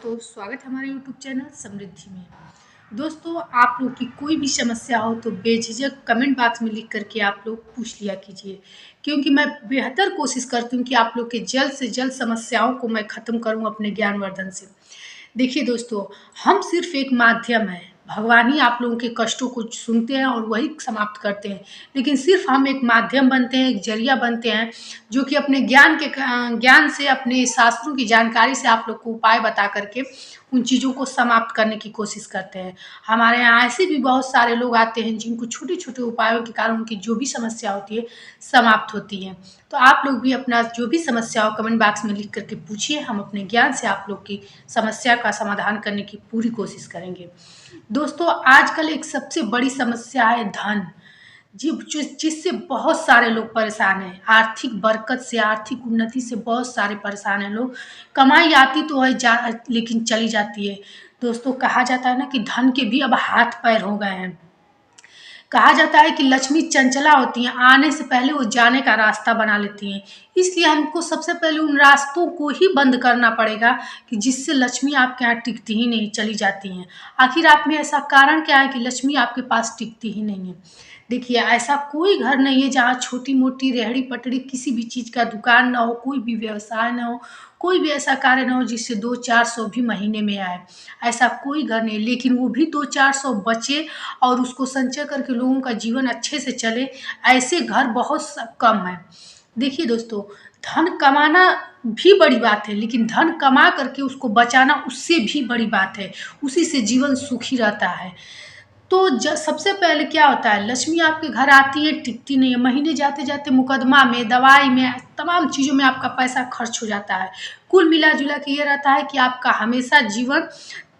तो स्वागत है हमारे यूट्यूब चैनल समृद्धि में। दोस्तों, आप लोग की कोई भी समस्या हो तो बेझिझक कमेंट बॉक्स में लिख करके आप लोग पूछ लिया कीजिए, क्योंकि मैं बेहतर कोशिश करती हूँ कि आप लोग के जल्द से जल्द समस्याओं को मैं ख़त्म करूँ अपने ज्ञानवर्धन से। देखिए दोस्तों, हम सिर्फ एक माध्यम हैं। भगवान ही आप लोगों के कष्टों को सुनते हैं और वही समाप्त करते हैं। लेकिन सिर्फ हम एक माध्यम बनते हैं, एक ज़रिया बनते हैं, जो कि अपने ज्ञान से, अपने शास्त्रों की जानकारी से आप लोग को उपाय बता करके उन चीज़ों को समाप्त करने की कोशिश करते हैं। हमारे यहाँ ऐसे भी बहुत सारे लोग आते हैं जिनको छोटे-छोटे उपायों के कारण उनकी जो भी समस्या होती है, समाप्त होती है। तो आप लोग भी अपना जो भी समस्या हो कमेंट बॉक्स में लिख करके पूछिए। हम अपने ज्ञान से आप लोग की समस्या का समाधान करने की पूरी कोशिश करेंगे। दोस्तों, आजकल एक सबसे बड़ी समस्या है धन, जिससे बहुत सारे लोग परेशान हैं। आर्थिक बरकत से, आर्थिक उन्नति से बहुत सारे परेशान हैं लोग। कमाई आती तो है लेकिन चली जाती है। दोस्तों, कहा जाता है ना कि धन के भी अब हाथ पैर हो गए हैं। कहा जाता है कि लक्ष्मी चंचला होती हैं, आने से पहले वो जाने का रास्ता बना लेती हैं। इसलिए हमको सबसे पहले उन रास्तों को ही बंद करना पड़ेगा कि जिससे लक्ष्मी आपके यहाँ टिकती ही नहीं, चली जाती हैं। आखिर आप में ऐसा कारण क्या है कि लक्ष्मी आपके पास टिकती ही नहीं है? देखिए, ऐसा कोई घर नहीं है जहाँ छोटी-मोटी रेहड़ी-पटरी किसी भी चीज़ का दुकान ना हो, कोई भी व्यवसाय ना हो, कोई भी ऐसा कार्य ना हो जिससे 2-400 भी महीने में आए। ऐसा कोई घर नहीं, लेकिन वो भी 2-400 बचे और उसको संचय करके लोगों का जीवन अच्छे से चले, ऐसे घर बहुत कम हैं। देखिए दोस्तों, धन कमाना भी बड़ी बात है, लेकिन धन कमा करके उसको बचाना उससे भी बड़ी बात है। उसी से जीवन सुखी रहता है। तो सबसे पहले क्या होता है, लक्ष्मी आपके घर आती है, टिकती नहीं है। महीने जाते जाते मुकदमा में, दवाई में, तमाम चीज़ों में आपका पैसा खर्च हो जाता है। कुल मिला जुला के ये रहता है कि आपका हमेशा जीवन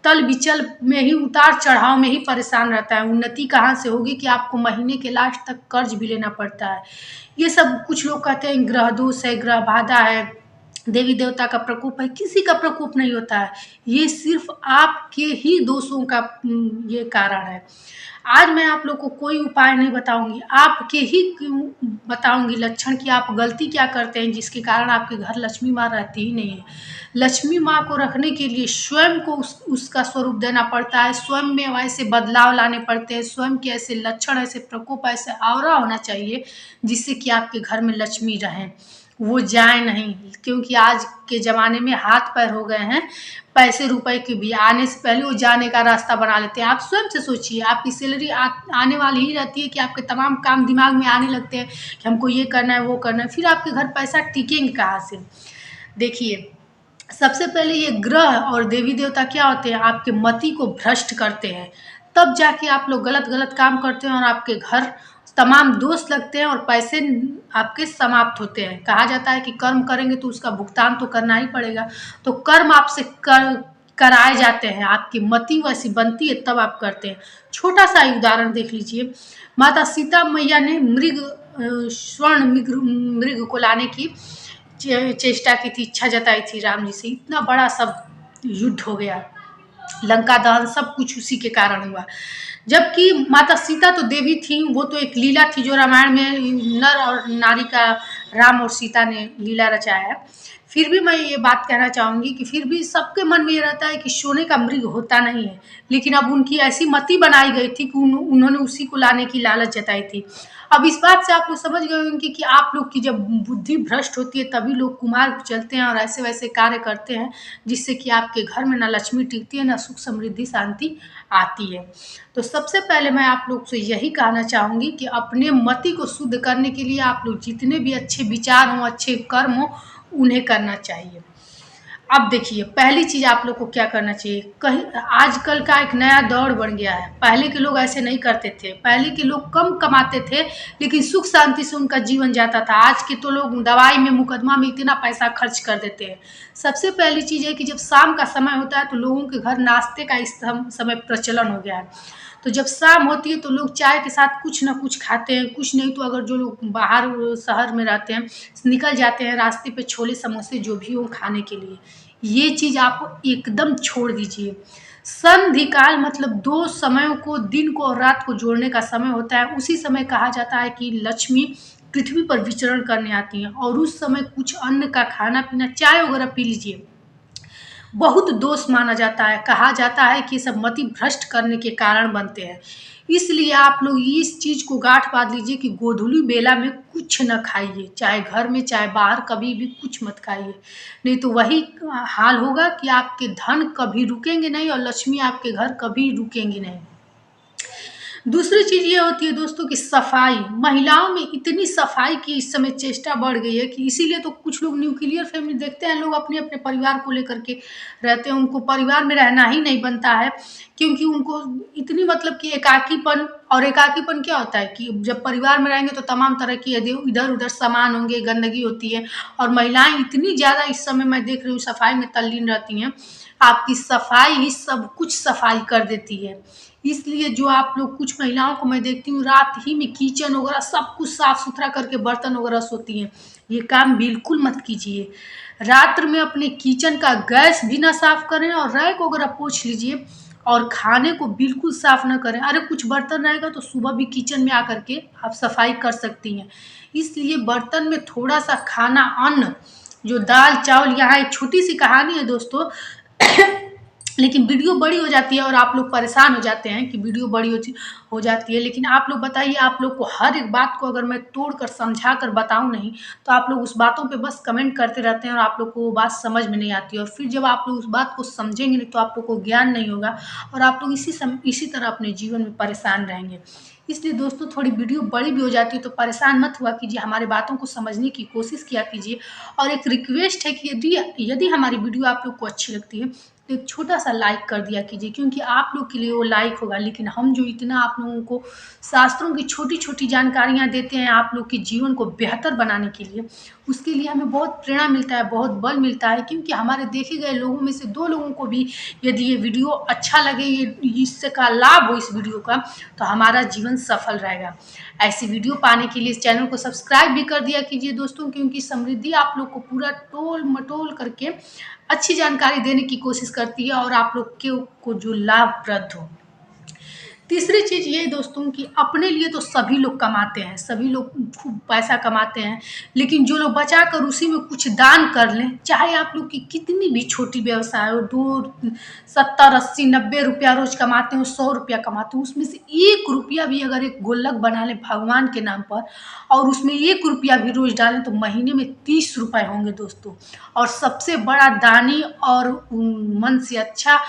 तल बिचल में ही, उतार चढ़ाव में ही परेशान रहता है। उन्नति कहाँ से होगी कि आपको महीने के लास्ट तक कर्ज भी लेना पड़ता है। ये सब कुछ लोग कहते हैं ग्रह दोष है, ग्रह बाधा है, देवी देवता का प्रकोप है। किसी का प्रकोप नहीं होता है, ये सिर्फ आपके ही दोषों का ये कारण है। आज मैं आप लोग को कोई उपाय नहीं बताऊंगी, आपके ही बताऊंगी लक्षण कि आप गलती क्या करते हैं जिसके कारण आपके घर लक्ष्मी माँ रहती ही नहीं है। लक्ष्मी माँ को रखने के लिए स्वयं को उसका स्वरूप देना पड़ता है, स्वयं में वैसे बदलाव लाने पड़ते हैं, स्वयं के ऐसे लक्षण, ऐसे प्रकोप, ऐसे ऑरा होना चाहिए जिससे कि आपके घर में लक्ष्मी रहें, वो जाए नहीं। क्योंकि आज के ज़माने में हाथ पैर हो गए हैं, पैसे रुपए के भी आने से पहले वो जाने का रास्ता बना लेते हैं। आप स्वयं से सोचिए, आपकी सैलरी आने वाली ही रहती है कि आपके तमाम काम दिमाग में आने लगते हैं कि हमको ये करना है, वो करना है, फिर आपके घर पैसा टिकेंगे कहाँ से? देखिए, सबसे पहले ये ग्रह और देवी देवता क्या होते हैं, आपके मति को भ्रष्ट करते हैं। तब जाके आप लोग गलत काम करते हैं और आपके घर तमाम दोष लगते हैं और पैसे आपके समाप्त होते हैं। कहा जाता है कि कर्म करेंगे तो उसका भुगतान तो करना ही पड़ेगा। तो कर्म आपसे कराए जाते हैं, आपकी मति वैसी बनती है तब आप करते हैं। छोटा सा उदाहरण देख लीजिए, माता सीता मैया ने स्वर्ण मृग को लाने की चेष्टा की थी, इच्छा जताई थी राम जी से। इतना बड़ा सब युद्ध हो गया, लंका दहन सब कुछ उसी के कारण हुआ। जबकि माता सीता तो देवी थी, वो तो एक लीला थी जो रामायण में नर और नारी का, राम और सीता ने लीला रचाया है। फिर भी मैं ये बात कहना चाहूँगी कि फिर भी सबके मन में ये रहता है कि सोने का मृग होता नहीं है, लेकिन अब उनकी ऐसी मति बनाई गई थी कि उन्होंने उसी को लाने की लालच जताई थी। अब इस बात से आप लोग समझ गए होंगे कि आप लोग की जब बुद्धि भ्रष्ट होती है तभी लोग कुमार्ग चलते हैं और ऐसे वैसे कार्य करते हैं जिससे कि आपके घर में ना लक्ष्मी टिकती है, ना सुख समृद्धि शांति आती है। तो सबसे पहले मैं आप लोग से यही कहना चाहूँगी कि अपने मति को शुद्ध करने के लिए आप लोग जितने भी अच्छे विचार हों, अच्छे कर्म हों, उन्हें करना चाहिए। अब देखिए, पहली चीज़ आप लोग को क्या करना चाहिए, कहीं आजकल का एक नया दौर बन गया है। पहले के लोग ऐसे नहीं करते थे, पहले के लोग कम कमाते थे लेकिन सुख शांति से उनका जीवन जाता था। आज के तो लोग दवाई में, मुकदमा में इतना पैसा खर्च कर देते हैं। सबसे पहली चीज़ है कि जब शाम का समय होता है तो लोगों के घर नाश्ते का इस समय प्रचलन हो गया है। तो जब शाम होती है तो लोग चाय के साथ कुछ ना कुछ खाते हैं, कुछ नहीं तो अगर जो लोग बाहर शहर में रहते हैं निकल जाते हैं रास्ते पे छोले समोसे जो भी हो खाने के लिए। ये चीज़ आप एकदम छोड़ दीजिए। संधिकाल मतलब दो समयों को, दिन को और रात को जोड़ने का समय होता है। उसी समय कहा जाता है कि लक्ष्मी पृथ्वी पर विचरण करने आती हैं और उस समय कुछ अन्न का खाना पीना, चाय वगैरह पी लीजिए, बहुत दोष माना जाता है। कहा जाता है कि ये सब मति भ्रष्ट करने के कारण बनते हैं। इसलिए आप लोग इस चीज़ को गांठ बांध लीजिए कि गोधूली बेला में कुछ न खाइए, चाहे घर में चाहे बाहर, कभी भी कुछ मत खाइए। नहीं तो वही हाल होगा कि आपके धन कभी रुकेंगे नहीं और लक्ष्मी आपके घर कभी रुकेंगी नहीं। दूसरी चीज़ ये होती है दोस्तों कि सफाई। महिलाओं में इतनी सफाई की इस समय चेष्टा बढ़ गई है कि इसीलिए तो कुछ लोग न्यूक्लियर फैमिली देखते हैं, लोग अपने अपने परिवार को लेकर के रहते हैं, उनको परिवार में रहना ही नहीं बनता है, क्योंकि उनको इतनी मतलब कि एकाकीपन। और एकाकीपन क्या होता है कि जब परिवार में रहेंगे तो तमाम तरह की इधर उधर सामान होंगे, गंदगी होती है, और महिलाएं इतनी ज़्यादा इस समय मैं देख रही हूँ सफाई में तल्लीन रहती हैं। आपकी सफाई ही सब कुछ सफाई कर देती है। इसलिए जो आप लोग, कुछ महिलाओं को मैं देखती हूँ रात ही में किचन वगैरह सब कुछ साफ सुथरा करके बर्तन वगैरह सोती हैं। ये काम बिल्कुल मत कीजिए। रात्र में अपने किचन का गैस भी ना साफ करें और रैक वगैरह पोंछ लीजिए, और खाने को बिल्कुल साफ ना करें। अरे कुछ बर्तन रहेगा तो सुबह भी किचन में आकर के आप सफाई कर सकती हैं। इसलिए बर्तन में थोड़ा सा खाना, अन्न, जो दाल चावल, यहाँ एक छोटी सी कहानी है दोस्तों लेकिन वीडियो बड़ी हो जाती है और आप लोग परेशान हो जाते हैं कि वीडियो बड़ी हो जाती है। लेकिन आप लोग बताइए, आप लोग को हर एक बात को अगर मैं तोड़ कर समझा कर बताऊं नहीं, तो आप लोग उस बातों पे बस कमेंट करते रहते हैं और आप लोग को वो बात समझ में नहीं आती है। और फिर जब आप लोग उस बात को समझेंगे नहीं तो आप लोग को ज्ञान नहीं होगा और आप लोग इसी तरह अपने जीवन में परेशान रहेंगे। इसलिए दोस्तों, थोड़ी वीडियो बड़ी भी हो जाती है तो परेशान मत हुआ कीजिए, हमारी बातों को समझने की कोशिश किया कीजिए। और एक रिक्वेस्ट है कि यदि हमारी वीडियो आप लोग को अच्छी लगती है तो एक छोटा सा लाइक कर दिया कीजिए, क्योंकि आप लोग के लिए वो लाइक होगा। लेकिन हम जो इतना आप लोगों को शास्त्रों की छोटी छोटी जानकारियाँ देते हैं आप लोग के जीवन को बेहतर बनाने के लिए, उसके लिए हमें बहुत प्रेरणा मिलता है, बहुत बल मिलता है। क्योंकि हमारे देखे गए लोगों में से 2 लोगों को भी यदि ये वीडियो अच्छा लगे, ये इसका लाभ हो इस वीडियो का, तो हमारा जीवन सफल रहेगा। ऐसी वीडियो पाने के लिए इस चैनल को सब्सक्राइब भी कर दिया कीजिए दोस्तों, क्योंकि समृद्धि आप लोग को पूरा टोल मटोल करके अच्छी जानकारी देने की कोशिश करती है और आप लोग को जो लाभप्रद हो। तीसरी चीज़ ये दोस्तों कि अपने लिए तो सभी लोग कमाते हैं, सभी लोग खूब पैसा कमाते हैं, लेकिन जो लोग बचा कर उसी में कुछ दान कर लें, चाहे आप लोग की कितनी भी छोटी व्यवसाय हो, 70, 80, 90 रुपया रोज कमाते हो, 100 रुपया कमाते हो, उसमें से 1 रुपया भी अगर एक गुल्लक बना लें भगवान के नाम पर और उसमें 1 रुपया भी रोज डालें तो महीने में 30 रुपये होंगे दोस्तों। और सबसे बड़ा दानी और मन से अच्छा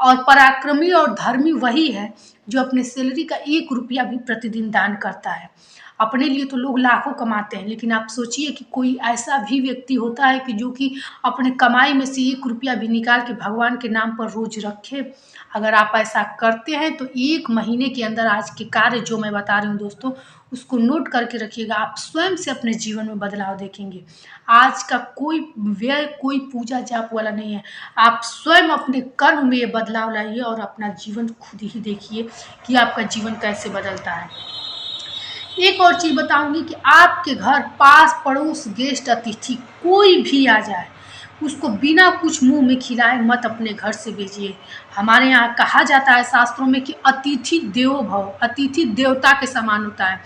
और पराक्रमी और धर्मी वही है जो अपने सैलरी का 1 रुपया भी प्रतिदिन दान करता है। अपने लिए तो लोग लाखों कमाते हैं, लेकिन आप सोचिए कि कोई ऐसा भी व्यक्ति होता है कि जो कि अपने कमाई में से 1 रुपया भी निकाल के भगवान के नाम पर रोज रखे। अगर आप ऐसा करते हैं तो 1 महीने के अंदर आज के कार्य जो मैं बता रही हूँ दोस्तों, उसको नोट करके रखिएगा, आप स्वयं से अपने जीवन में बदलाव देखेंगे। आज का कोई व्यय, कोई पूजा जाप वाला नहीं है। आप स्वयं अपने कर्म में ये बदलाव लाइए और अपना जीवन खुद ही देखिए कि आपका जीवन कैसे बदलता है। एक और चीज़ बताऊंगी कि आपके घर पास पड़ोस गेस्ट अतिथि कोई भी आ जाए, उसको बिना कुछ मुंह में खिलाए मत अपने घर से भेजिए। हमारे यहाँ कहा जाता है शास्त्रों में कि अतिथि देवो भव, अतिथि देवता के समान होता है।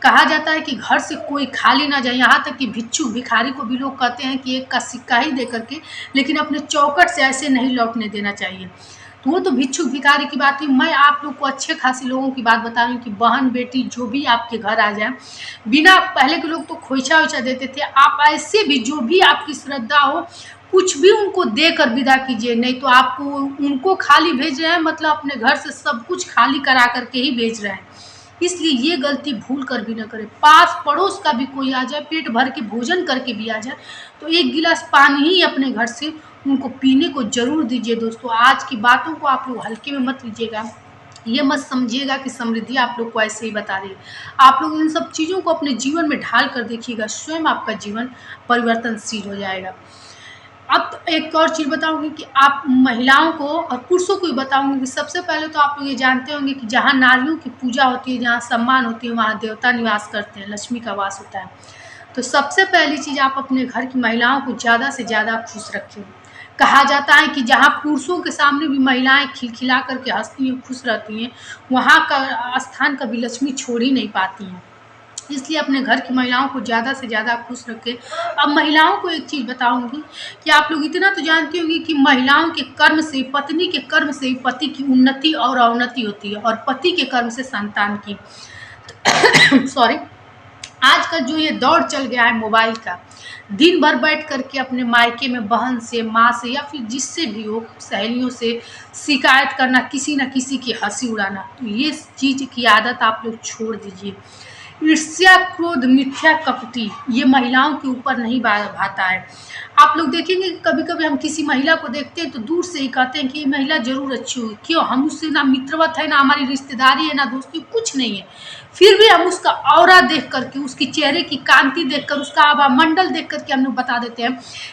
कहा जाता है कि घर से कोई खाली ना जाए, यहाँ तक कि भिक्षुक भिखारी को भी लोग कहते हैं कि 1 का सिक्का ही दे करके, लेकिन अपने चौखट से ऐसे नहीं लौटने देना चाहिए। तो वो तो भिक्षुक भिखारी की बात हुई। मैं आप लोग को अच्छे खासे लोगों की बात बता रही हूँ कि बहन बेटी जो भी आपके घर आ जाए, बिना, पहले के लोग तो खोइछा वोइछा देते थे, आप ऐसे भी जो भी आपकी श्रद्धा हो कुछ भी उनको देकर विदा कीजिए। नहीं तो आपको उनको खाली भेज रहे हैं मतलब अपने घर से सब कुछ खाली करा करके ही भेज रहे हैं। इसलिए ये गलती भूल कर भी न करें। पास पड़ोस का भी कोई आ जाए, पेट भर के भोजन करके भी आ जाए, तो 1 गिलास पानी ही अपने घर से उनको पीने को जरूर दीजिए दोस्तों। आज की बातों को आप लोग हल्के में मत लीजिएगा, ये मत समझिएगा कि समृद्धि आप लोग को ऐसे ही बता रही है। आप लोग इन सब चीज़ों को अपने जीवन में ढाल कर देखिएगा, स्वयं आपका जीवन परिवर्तनशील हो जाएगा। अब तो एक और चीज़ बताऊंगी कि आप महिलाओं को और पुरुषों को भी बताऊंगी कि सबसे पहले तो आप लोग ये जानते होंगे कि जहाँ नारियों की पूजा होती है, जहाँ सम्मान होती है, वहाँ देवता निवास करते हैं, लक्ष्मी का वास होता है। तो सबसे पहली चीज़, आप अपने घर की महिलाओं को ज़्यादा से ज़्यादा खुश रखें। कहा जाता है कि जहाँ पुरुषों के सामने भी महिलाएं खिलखिला करके हंसती हैं, खुश रहती हैं, वहाँ का स्थान कभी लक्ष्मी छोड़ ही नहीं पाती हैं। इसलिए अपने घर की महिलाओं को ज़्यादा से ज़्यादा खुश रखें। अब महिलाओं को एक चीज़ बताऊँगी कि आप लोग इतना तो जानती होंगी कि महिलाओं के कर्म से, पत्नी के कर्म से ही पति की उन्नति और अवनति होती है और पति के कर्म से संतान की। सॉरी। आज का जो ये दौर चल गया है मोबाइल का, दिन भर बैठ कर के अपने मायके में बहन से, माँ से या फिर जिससे भी हो, सहेलियों से शिकायत करना, किसी न किसी की हँसी उड़ाना, तो ये चीज़ की आदत आप लोग छोड़ दीजिए। ईर्ष्या, क्रोध, मिथ्या, कपटी ये महिलाओं के ऊपर नहीं भाता है। आप लोग देखेंगे कि कभी-कभी हम किसी महिला को देखते हैं तो दूर से ही कहते हैं कि ये महिला ज़रूर अच्छी होगी। क्यों? हम उससे ना मित्रवत है, ना हमारी रिश्तेदारी है, ना दोस्ती, कुछ नहीं है। फिर भी हम उसका ऑरा देख कर के, उसके चेहरे की कांति देखकर, उसका आभामंडल देख कर के हम लोग बता देते हैं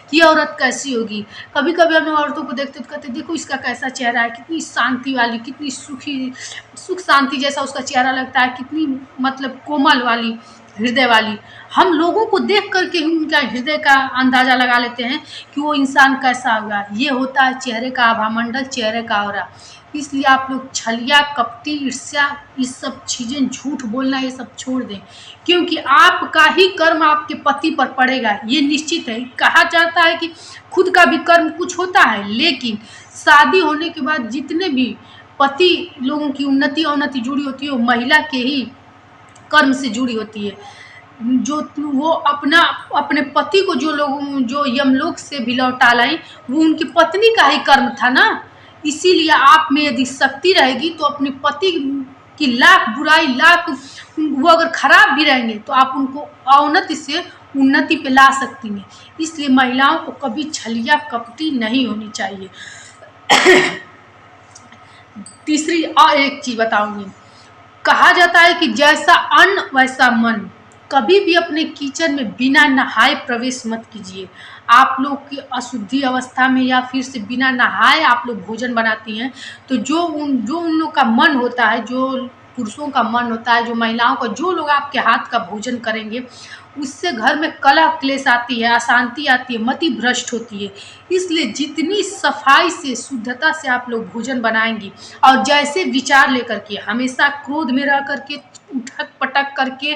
कि ये औरत कैसी होगी। कभी-कभी हम लोग औरतों को देखते तो कहते हैं देखो इसका कैसा चेहरा है, कितनी शांति वाली, कितनी सुख शांति जैसा उसका चेहरा लगता है, कितनी मतलब कोमल वाली, हृदय वाली। हम लोगों को देख कर के ही उनका हृदय का अंदाज़ा लगा लेते हैं कि वो इंसान कैसा होगा। ये होता है चेहरे का आभामंडल, चेहरे का ऑरा। इसलिए आप लोग छलिया, कपटी, ईर्ष्या, ये सब चीज़ें, झूठ बोलना, ये सब छोड़ दें, क्योंकि आपका ही कर्म आपके पति पर पड़ेगा, ये निश्चित है। कहा जाता है कि खुद का भी कर्म कुछ होता है, लेकिन शादी होने के बाद जितने भी पति लोगों की उन्नति अवनति जुड़ी होती है वो महिला के ही कर्म से जुड़ी होती है। जो वो अपने पति को जो यमलोक से भी लौटा लाई, वो उनकी पत्नी का ही कर्म था ना। इसीलिए आप में यदि शक्ति रहेगी तो अपने पति की लाख बुराई, लाख वो अगर खराब भी रहेंगे तो आप उनको अवनति से उन्नति पे ला सकती हैं। इसलिए महिलाओं को कभी छलिया, कपटी नहीं होनी चाहिए। तीसरी और एक चीज़ बताऊंगी। कहा जाता है कि जैसा अन्न वैसा मन। कभी भी अपने किचन में बिना नहाए प्रवेश मत कीजिए। आप लोग की अशुद्धि अवस्था में या फिर से बिना नहाए आप लोग भोजन बनाती हैं, तो जो उन लोग का मन होता है, जो पुरुषों का मन होता है, जो महिलाओं का, जो लोग आपके हाथ का भोजन करेंगे, उससे घर में कलह क्लेश आती है, अशांति आती है, मति भ्रष्ट होती है। इसलिए जितनी सफाई से, शुद्धता से आप लोग भोजन बनाएंगी और जैसे विचार लेकर के, हमेशा क्रोध में रह करके, उठक पटक करके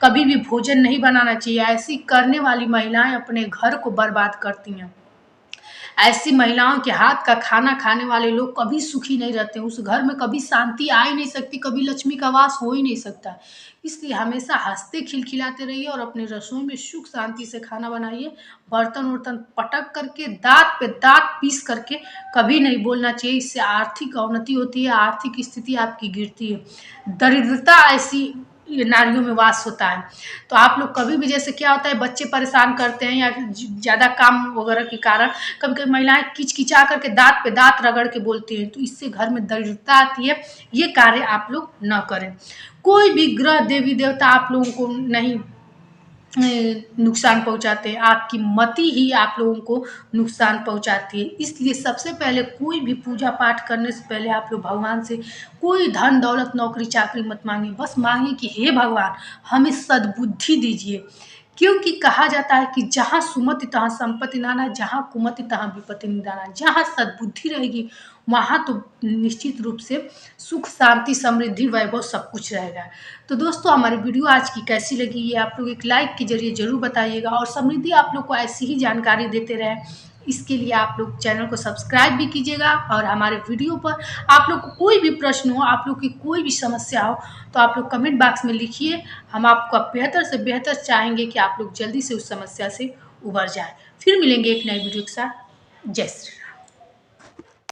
कभी भी भोजन नहीं बनाना चाहिए। ऐसी करने वाली महिलाएं अपने घर को बर्बाद करती हैं। ऐसी महिलाओं के हाथ का खाना खाने वाले लोग कभी सुखी नहीं रहते, उस घर में कभी शांति आ ही नहीं सकती, कभी लक्ष्मी का वास हो ही नहीं सकता। इसलिए हमेशा हंसते खिलखिलाते रहिए और अपने रसोई में सुख शांति से खाना बनाइए। बर्तन वर्तन पटक करके, दांत पे दांत पीस करके कभी नहीं बोलना चाहिए। इससे आर्थिक अवनति होती है, आर्थिक स्थिति आपकी गिरती है, दरिद्रता ऐसी ये नारियों में वास होता है। तो आप लोग कभी भी, जैसे क्या होता है, बच्चे परेशान करते हैं या ज़्यादा काम वगैरह के कारण कभी कभी महिलाएं किचकिचा करके दांत पे दांत रगड़ के बोलती हैं, तो इससे घर में दरिद्रता आती है। ये कार्य आप लोग न करें। कोई भी ग्रह, देवी देवता आप लोगों को नहीं नुकसान पहुंचाते हैं, आपकी मति ही आप लोगों को नुकसान पहुंचाती है। इसलिए सबसे पहले कोई भी पूजा पाठ करने से पहले आप लोग भगवान से कोई धन दौलत नौकरी चाकरी मत मांगे, बस मांगे कि हे भगवान हमें सद्बुद्धि दीजिए। क्योंकि कहा जाता है कि जहाँ सुमति तहाँ संपत्ति नाना, जहाँ कुमति तहाँ विपत्ति निदाना। जहाँ सद्बुद्धि रहेगी वहाँ तो निश्चित रूप से सुख शांति समृद्धि वैभव सब कुछ रहेगा। तो दोस्तों हमारी वीडियो आज की कैसी लगी ये आप लोग एक लाइक के जरिए जरूर बताइएगा, और समृद्धि आप लोग को ऐसी ही जानकारी देते रहे इसके लिए आप लोग चैनल को सब्सक्राइब भी कीजिएगा। और हमारे वीडियो पर आप लोग को कोई भी प्रश्न हो, आप लोग की कोई भी समस्या हो, तो आप लोग कमेंट बॉक्स में लिखिए। हम आपको बेहतर से बेहतर चाहेंगे कि आप लोग जल्दी से उस समस्या से उबर जाएं। फिर मिलेंगे एक नई वीडियो के साथ। जय श्री राम।